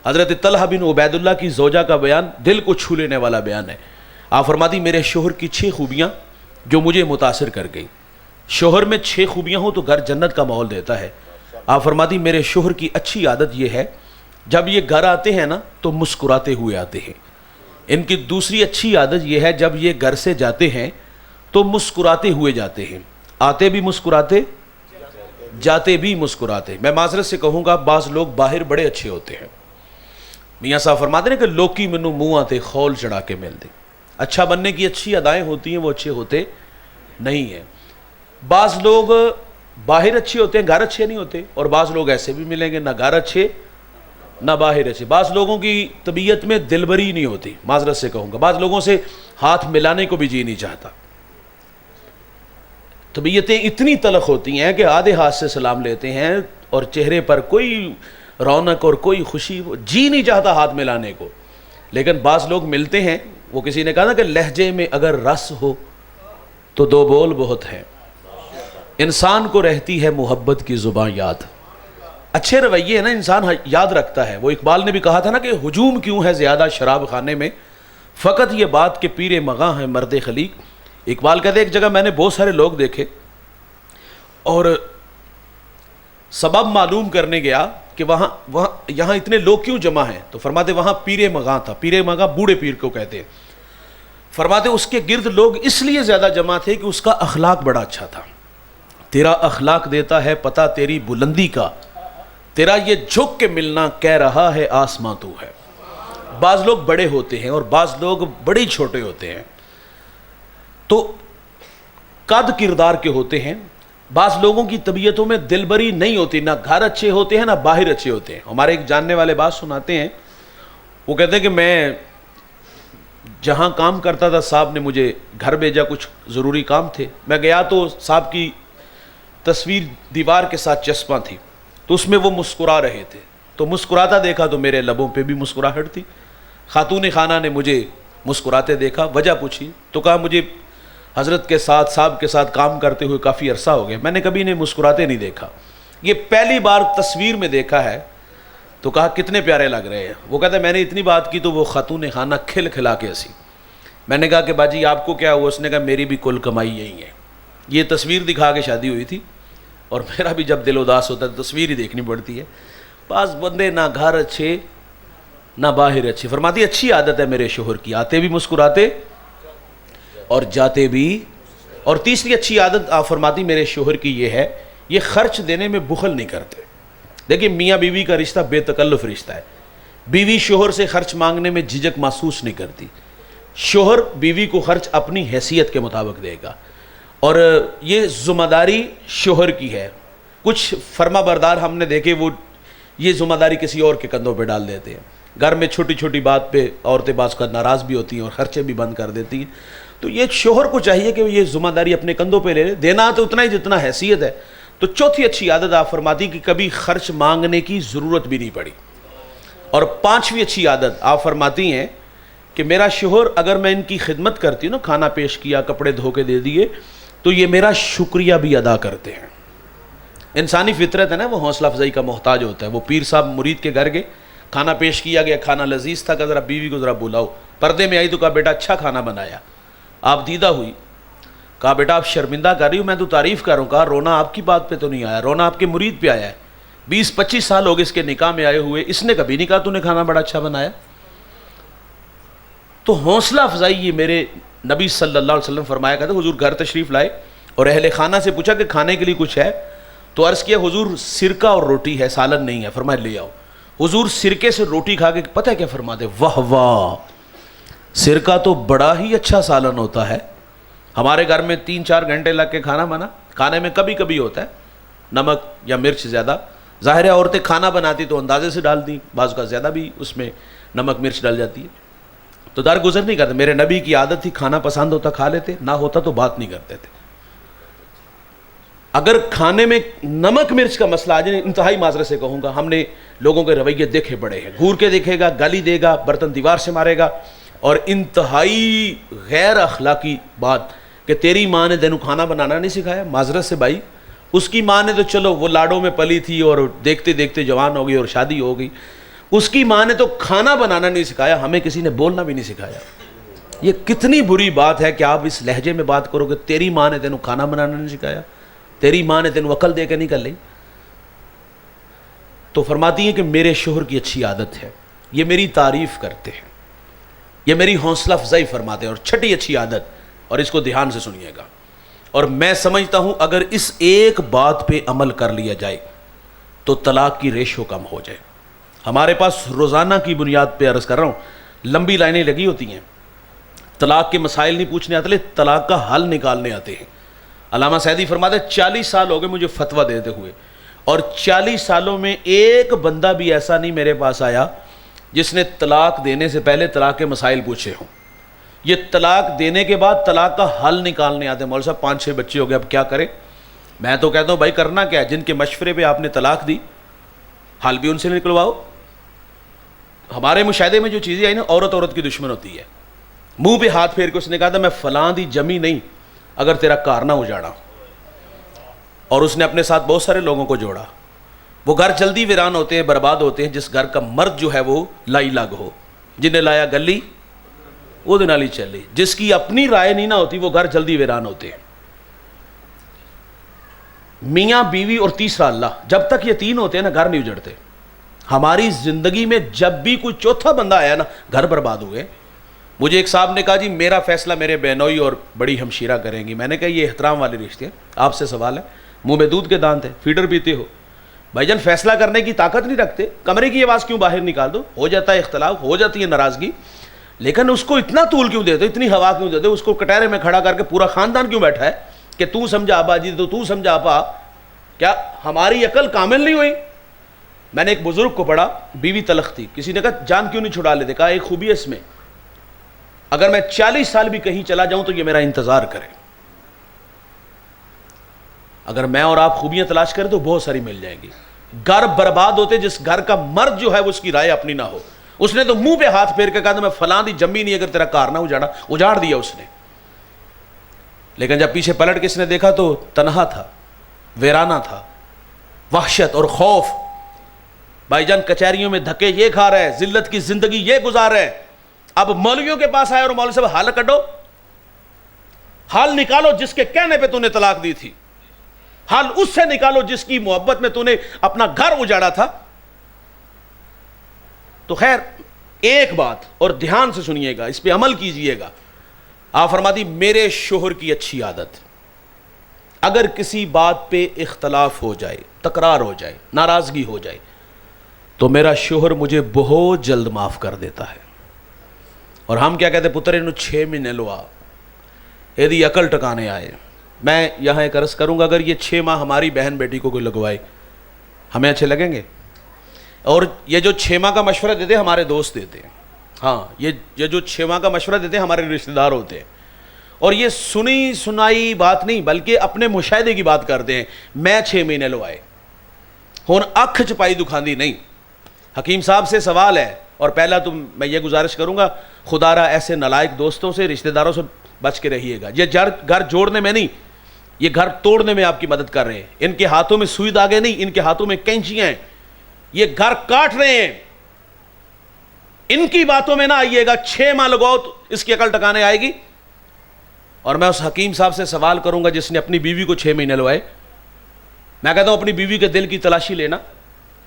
حضرت طلحہ بن عبیداللہ کی زوجہ کا بیان دل کو چھو لینے والا بیان ہے. آپ فرماتی میرے شوہر کی 6 خوبیاں جو مجھے متاثر کر گئی. شوہر میں 6 خوبیاں ہوں تو گھر جنت کا ماحول دیتا ہے. آپ فرماتی میرے شوہر کی اچھی عادت یہ ہے جب یہ گھر آتے ہیں نا تو مسکراتے ہوئے آتے ہیں. ان کی دوسری اچھی عادت یہ ہے جب یہ گھر سے جاتے ہیں تو مسکراتے ہوئے جاتے ہیں. آتے بھی مسکراتے, جاتے بھی مسکراتے. میں معذرت سے کہوں گا بعض لوگ باہر بڑے اچھے ہوتے ہیں. میاں صاحب فرماتے ہیں کہ لوکی منو منہ آتے خول چڑھا کے مل دے. اچھا بننے کی اچھی ادائیں ہوتی ہیں, وہ اچھے ہوتے نہیں ہیں. بعض لوگ باہر اچھے ہوتے ہیں, گھر اچھے نہیں ہوتے. اور بعض لوگ ایسے بھی ملیں گے, نہ گھر اچھے نہ باہر اچھے. بعض لوگوں کی طبیعت میں دلبری نہیں ہوتی, معذرت سے کہوں گا. بعض لوگوں سے ہاتھ ملانے کو بھی جی نہیں چاہتا. طبیعتیں اتنی تلخ ہوتی ہیں کہ آدھے ہاتھ سے سلام لیتے ہیں اور چہرے پر کوئی رونق اور کوئی خوشی, جی نہیں چاہتا ہاتھ ملانے کو. لیکن بعض لوگ ملتے ہیں, وہ کسی نے کہا نا کہ لہجے میں اگر رس ہو تو 2 بول بہت ہیں. انسان کو رہتی ہے محبت کی زباں یاد. اچھے رویے ہے نا انسان یاد رکھتا ہے. وہ اقبال نے بھی کہا تھا نا کہ ہجوم کیوں ہے زیادہ شراب خانے میں, فقط یہ بات کہ پیر مغاں ہے مرد خلیق. اقبال کہتے ایک جگہ میں نے بہت سارے لوگ دیکھے اور سبب معلوم کرنے گیا کہ یہاں اتنے لوگ کیوں جمع ہیں, تو فرماتے وہاں پیر مغاں تھا. پیر مغاں بوڑھے پیر کو کہتے ہیں. فرماتے اس کے گرد لوگ اس لیے زیادہ جمع تھے کہ اس کا اخلاق بڑا اچھا تھا. تیرا اخلاق دیتا ہے پتہ تیری بلندی کا, تیرا یہ جھک کے ملنا کہہ رہا ہے آسماں تو ہے. بعض لوگ بڑے ہوتے ہیں اور بعض لوگ بڑے چھوٹے ہوتے ہیں, تو قد کردار کے ہوتے ہیں. بعض لوگوں کی طبیعتوں میں دلبری نہیں ہوتی, نہ گھر اچھے ہوتے ہیں نہ باہر اچھے ہوتے ہیں. ہمارے ایک جاننے والے بات سناتے ہیں, وہ کہتے ہیں کہ میں جہاں کام کرتا تھا صاحب نے مجھے گھر بھیجا, کچھ ضروری کام تھے. میں گیا تو صاحب کی تصویر دیوار کے ساتھ چسپاں تھی, تو اس میں وہ مسکرا رہے تھے. تو مسکراتا دیکھا تو میرے لبوں پہ بھی مسکراہٹ تھی. خاتون خانہ نے مجھے مسکراتے دیکھا, وجہ پوچھی تو کہا مجھے حضرت کے ساتھ صاحب کے ساتھ کام کرتے ہوئے کافی عرصہ ہو گیا, میں نے کبھی انہیں مسکراتے نہیں دیکھا, یہ پہلی بار تصویر میں دیکھا ہے. تو کہا کتنے پیارے لگ رہے ہیں. وہ کہتا ہے میں نے اتنی بات کی تو وہ خاتون خانہ کھل کھلا کے ہنسی. میں نے کہا کہ باجی آپ کو کیا ہوا؟ اس نے کہا میری بھی کل کمائی یہی ہے. یہ تصویر دکھا کے شادی ہوئی تھی اور میرا بھی جب دل اداس ہوتا ہے تو تصویر ہی دیکھنی پڑتی ہے. بعض بندے نہ گھر اچھے نہ باہر اچھے. فرماتی اچھی عادت ہے میرے شوہر کی, آتے بھی مسکراتے اور جاتے بھی. اور تیسری اچھی عادت آپ فرماتی میرے شوہر کی یہ ہے, یہ خرچ دینے میں بخل نہیں کرتے. دیکھیں میاں بیوی کا رشتہ بے تکلف رشتہ ہے. بیوی شوہر سے خرچ مانگنے میں جھجک محسوس نہیں کرتی. شوہر بیوی کو خرچ اپنی حیثیت کے مطابق دے گا, اور یہ ذمہ داری شوہر کی ہے. کچھ فرما بردار ہم نے دیکھے وہ یہ ذمہ داری کسی اور کے کندھوں پہ ڈال دیتے ہیں. گھر میں چھوٹی چھوٹی بات پہ عورتیں بعض کا ناراض بھی ہوتی ہیں اور خرچے بھی بند کر دیتی ہیں. تو یہ شوہر کو چاہیے کہ یہ ذمہ داری اپنے کندھوں پہ لے لے, دینا تو اتنا ہی جتنا حیثیت ہے. تو چوتھی اچھی عادت آپ فرماتی کہ کبھی خرچ مانگنے کی ضرورت بھی نہیں پڑی. اور 5ویں اچھی عادت آپ فرماتی ہیں کہ میرا شوہر اگر میں ان کی خدمت کرتی ہوں نا, کھانا پیش کیا, کپڑے دھو کے دے دیے, تو یہ میرا شکریہ بھی ادا کرتے ہیں. انسانی فطرت ہے نا, وہ حوصلہ افزائی کا محتاج ہوتا ہے. وہ پیر صاحب مرید کے گھر گئے, کھانا پیش کیا گیا, کھانا لذیذ تھا, کہ ذرا بیوی کو ذرا بلاؤ. پردے میں آئی تو کہا بیٹا اچھا کھانا بنایا. آپ دیدہ ہوئی, کہا بیٹا آپ شرمندہ کر رہی ہو, میں تو تعریف کر رہا ہوں. کہا رونا آپ کی بات پہ تو نہیں آیا, رونا آپ کے مرید پہ آیا ہے. 20-25 سال ہو گئے اس کے نکاح میں آئے ہوئے, اس نے کبھی نہیں کہا تو نے کھانا بڑا اچھا بنایا. تو حوصلہ افزائی یہ میرے نبی صلی اللہ علیہ وسلم فرمایا کرتے. حضور گھر تشریف لائے اور اہل خانہ سے پوچھا کہ کھانے کے لیے کچھ ہے؟ تو عرض کیا حضور سرکہ اور روٹی ہے, سالن نہیں ہے. فرمایا لے آؤ. حضور سرکے سے روٹی کھا کے پتہ ہے کیا فرماتے, واہ واہ, سرکہ تو بڑا ہی اچھا سالن ہوتا ہے. ہمارے گھر میں 3-4 گھنٹے لگ کے کھانا بنا. کھانے میں کبھی کبھی ہوتا ہے نمک یا مرچ زیادہ. ظاہر ہے عورتیں کھانا بناتی تو اندازے سے ڈال دیں, بعض کا زیادہ بھی اس میں نمک مرچ ڈل جاتی ہے, تو درگزر نہیں کرتے. میرے نبی کی عادت تھی, کھانا پسند ہوتا کھا لیتے, نہ ہوتا تو بات نہیں کرتے تھے. اگر کھانے میں نمک مرچ کا مسئلہ آ جائے, انتہائی معذرت سے کہوں گا, ہم نے لوگوں کے رویے دیکھے بڑے ہیں. گھور کے دیکھے گا, گالی دے گا, برتن دیوار سے مارے گا, اور انتہائی غیر اخلاقی بات کہ تیری ماں نے تینوں کھانا بنانا نہیں سکھایا. معذرت سے بھائی, اس کی ماں نے تو چلو وہ لاڈوں میں پلی تھی اور دیکھتے دیکھتے جوان ہو گئی اور شادی ہو گئی, اس کی ماں نے تو کھانا بنانا نہیں سکھایا, ہمیں کسی نے بولنا بھی نہیں سکھایا. یہ کتنی بری بات ہے کہ آپ اس لہجے میں بات کرو گے, تیری ماں نے تینوں کھانا بنانا نہیں سکھایا, تیری ماں نے تینوں عقل دے کے نہیں کر لی. تو فرماتی ہیں کہ میرے شوہر کی اچھی عادت ہے, یہ میری تعریف کرتے ہیں, یہ میری حوصلہ افزائی فرماتے ہیں. اور چھٹی اچھی عادت, اور اس کو دھیان سے سنیے گا, اور میں سمجھتا ہوں اگر اس ایک بات پہ عمل کر لیا جائے تو طلاق کی ریشو کم ہو جائے. ہمارے پاس روزانہ کی بنیاد پہ عرض کر رہا ہوں لمبی لائنیں لگی ہوتی ہیں, طلاق کے مسائل نہیں پوچھنے آتے, طلاق کا حل نکالنے آتے ہیں. علامہ سعدی فرماتے ہیں 40 سال ہو گئے مجھے فتویٰ دیتے ہوئے, اور 40 سالوں میں ایک بندہ بھی ایسا نہیں میرے پاس آیا جس نے طلاق دینے سے پہلے طلاق کے مسائل پوچھے ہوں. یہ طلاق دینے کے بعد طلاق کا حل نکالنے آتے ہیں. مولوی صاحب 5-6 بچے ہو گئے, اب کیا کریں؟ میں تو کہتا ہوں بھائی کرنا کیا ہے, جن کے مشورے پہ آپ نے طلاق دی حل بھی ان سے نکلواؤ. ہمارے مشاہدے میں جو چیزیں آئی نا, عورت کی دشمن ہوتی ہے. منہ پہ ہاتھ پھیر کے اس نے کہا تھا میں فلاں دی جمی نہیں اگر تیرا کار نہ اجاڑا, اور اس نے اپنے ساتھ بہت سارے لوگوں کو جوڑا. وہ گھر جلدی ویران ہوتے ہیں, برباد ہوتے ہیں جس گھر کا مرد جو ہے وہ لائی لگ ہو. جنہیں لایا گلی وہ دن علی چلی, جس کی اپنی رائے نہیں نہ ہوتی وہ گھر جلدی ویران ہوتے ہیں. میاں بیوی اور تیسرا اللہ, جب تک یہ تین ہوتے ہیں نا گھر نہیں اجڑتے. ہماری زندگی میں جب بھی کوئی چوتھا بندہ آیا نا گھر برباد ہوئے. مجھے ایک صاحب نے کہا جی میرا فیصلہ میرے بہنوئی اور بڑی ہمشیرہ کریں گی. میں نے کہا یہ احترام والے رشتے ہیں, آپ سے سوال ہے, منہ میں دودھ کے دانت ہے, فیڈر پیتے ہو, بھائی جان فیصلہ کرنے کی طاقت نہیں رکھتے, کمرے کی آواز کیوں باہر نکال دو, ہو جاتا ہے اختلاف, ہو جاتی ہے ناراضگی, لیکن اس کو اتنا طول کیوں دیتے, اتنی ہوا کیوں دیتے, اس کو کٹہرے میں کھڑا کر کے پورا خاندان کیوں بیٹھا ہے کہ تو سمجھا ابا جی تو سمجھا ابا. کیا ہماری عقل کامل نہیں ہوئی؟ میں نے ایک بزرگ کو پڑھا, بیوی تلخ تھی, کسی نے کہا جان کیوں نہیں چھڑا لیتے, کہا ایک خوبی ہے اس میں, اگر میں 40 سال بھی کہیں چلا جاؤں تو یہ میرا انتظار کرے. اگر میں اور آپ خوبیاں تلاش کریں تو بہت ساری مل جائیں گی. گھر برباد ہوتے جس گھر کا مرد جو ہے وہ اس کی رائے اپنی نہ ہو. اس نے تو منہ پہ ہاتھ پھیر کے کہا تھا میں فلاں دی جمی نہیں اگر تیرا کار نہ اجاڑا, اجاڑ دیا اس نے. لیکن جب پیچھے پلٹ کے اس نے دیکھا تو تنہا تھا, ویرانہ تھا, وحشت اور خوف. بھائی جان کچہریوں میں دھکے یہ کھا رہا ہے, ذلت کی زندگی یہ گزار رہا ہے. اب مولویوں کے پاس آئے اور مولوی صاحب حال کڈو, حال نکالو جس کے کہنے پہ تو نے طلاق دی تھی, حال اس سے نکالو جس کی محبت میں تو نے اپنا گھر اجاڑا تھا. تو خیر ایک بات اور دھیان سے سنیے گا, اس پہ عمل کیجئے گا. آپ فرماتی میرے شوہر کی اچھی عادت, اگر کسی بات پہ اختلاف ہو جائے, تکرار ہو جائے, ناراضگی ہو جائے, تو میرا شوہر مجھے بہت جلد معاف کر دیتا ہے. اور ہم کیا کہتے ہیں, پتر انہوں 6 مہینے لوا ایدی عقل ٹکانے آئے. میں یہاں ایک عرض کروں گا, اگر یہ 6 ماہ ہماری بہن بیٹی کو کوئی لگوائے ہمیں اچھے لگیں گے؟ اور یہ جو 6 ماہ کا مشورہ دیتے ہیں ہمارے دوست دیتے ہیں, ہاں یہ جو 6 ماہ کا مشورہ دیتے ہیں ہمارے رشتہ دار ہوتے ہیں, اور یہ سنی سنائی بات نہیں بلکہ اپنے مشاہدے کی بات کرتے ہیں. میں 6 مہینے لوائے ہون اکھ چپائی دکھاندی نہیں. حکیم صاحب سے سوال ہے, اور پہلا تو میں یہ گزارش کروں گا خدا را ایسے نالائق دوستوں سے, رشتہ داروں سے بچ کے رہیے گا. یہ گھر جوڑنے میں نہیں, یہ گھر توڑنے میں آپ کی مدد کر رہے ہیں. ان کے ہاتھوں میں سوئی دھاگے نہیں, ان کے ہاتھوں میں کینچیاں ہیں, یہ گھر کاٹ رہے ہیں. ان کی باتوں میں نہ آئیے گا. 6 ماہ لگاؤ تو اس کی عقل ٹکانے آئے گی. اور میں اس حکیم صاحب سے سوال کروں گا جس نے اپنی بیوی کو 6 مہینے لوائے, میں کہتا ہوں اپنی بیوی کے دل کی تلاشی لینا.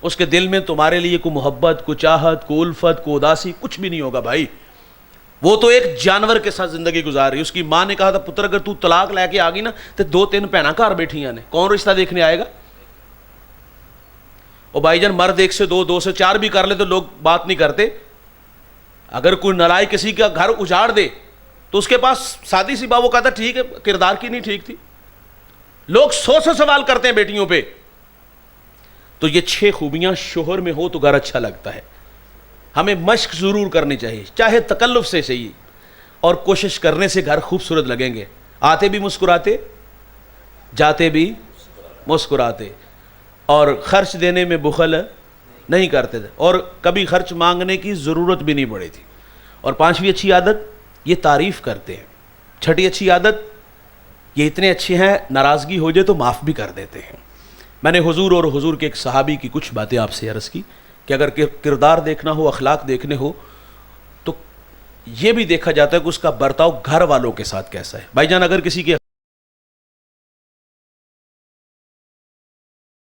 اس کے دل میں تمہارے لیے کوئی محبت, کوئی چاہت, کوئی الفت, کوئی اداسی کچھ بھی نہیں ہوگا بھائی. وہ تو ایک جانور کے ساتھ زندگی گزار رہی. اس کی ماں نے کہا تھا پتر اگر تو طلاق لے کے آ گئی نا تو 2-3 بہناں گھر بیٹھیاں نے, کون رشتہ دیکھنے آئے گا؟ اور بھائی جان مرد 1 سے 2, 2 سے 4 بھی کر لے تو لوگ بات نہیں کرتے. اگر کوئی نالائق کسی کا گھر اجاڑ دے تو اس کے پاس سادی سی بات, وہ کہتا ٹھیک ہے کردار کی نہیں ٹھیک تھی. لوگ 100 سوال کرتے ہیں بیٹیوں پہ. تو یہ 6 خوبیاں شوہر میں ہو تو گھر اچھا لگتا ہے. ہمیں مشق ضرور کرنی چاہیے, چاہے تکلف سے صحیح, اور کوشش کرنے سے گھر خوبصورت لگیں گے. آتے بھی مسکراتے, جاتے بھی مسکراتے, اور خرچ دینے میں بخل نہیں کرتے تھے, اور کبھی خرچ مانگنے کی ضرورت بھی نہیں پڑی تھی. اور 5ویں اچھی عادت, یہ تعریف کرتے ہیں. 6ٹھی اچھی عادت, یہ اتنے اچھے ہیں ناراضگی ہو جائے تو معاف بھی کر دیتے ہیں. میں نے حضور اور حضور کے ایک صحابی کی کچھ باتیں آپ سے عرض کی. کہ اگر کردار دیکھنا ہو، اخلاق دیکھنے ہو، تو یہ بھی دیکھا جاتا ہے کہ اس کا برتاؤ گھر والوں کے ساتھ کیسا ہے. بھائی جان اگر کسی کی